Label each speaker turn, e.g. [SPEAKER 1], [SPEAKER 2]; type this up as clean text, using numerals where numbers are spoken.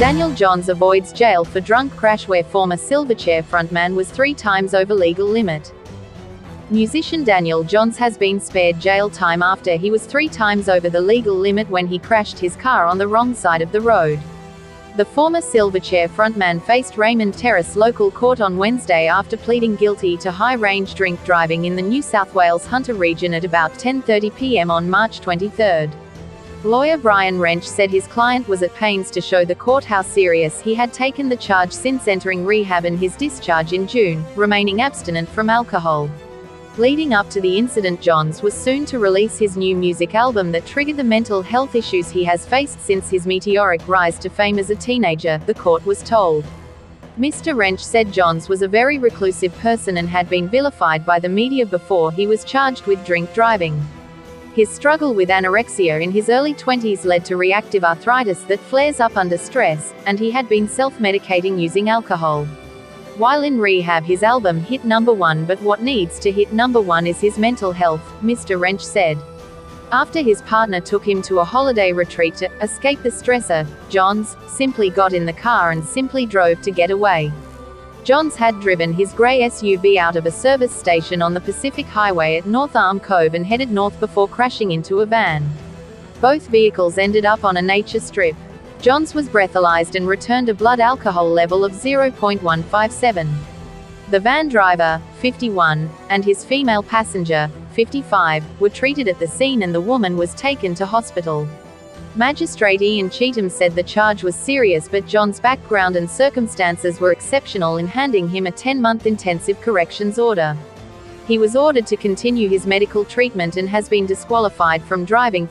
[SPEAKER 1] Daniel Johns avoids jail for drunk crash where former Silverchair frontman was 3 times over legal limit. Musician Daniel Johns has been spared jail time after he was 3 times over the legal limit when he crashed his car on the wrong side of the road. The former Silverchair frontman faced Raymond Terrace Local Court on Wednesday after pleading guilty to high-range drink driving in the New South Wales Hunter region at about 10:30 p.m. on March 23. Lawyer Bryan Wrench said his client was at pains to show the court how serious he had taken the charge since entering rehab and his discharge in June, remaining abstinent from alcohol. Leading up to the incident, Johns was soon to release his new music album that triggered the mental health issues he has faced since his meteoric rise to fame as a teenager, the court was told. Mr. Wrench said Johns was a very reclusive person and had been vilified by the media before he was charged with drink driving. His struggle with anorexia in his early 20s led to reactive arthritis that flares up under stress, and he had been self-medicating using alcohol. While in rehab, his album hit #1, but what needs to hit #1 is his mental health, Mr. Wrench said. After his partner took him to a holiday retreat to escape the stressor, Johns simply got in the car and simply drove to get away. Johns had driven his grey SUV out of a service station on the Pacific Highway at North Arm Cove and headed north before crashing into a van. Both vehicles ended up on a nature strip. Johns was breathalyzed and returned a blood alcohol level of 0.157. The van driver, 51, and his female passenger, 55, were treated at the scene and the woman was taken to hospital. Magistrate Ian Cheetham said the charge was serious, but Johns' background and circumstances were exceptional in handing him a 10-month intensive corrections order. He was ordered to continue his medical treatment and has been disqualified from driving for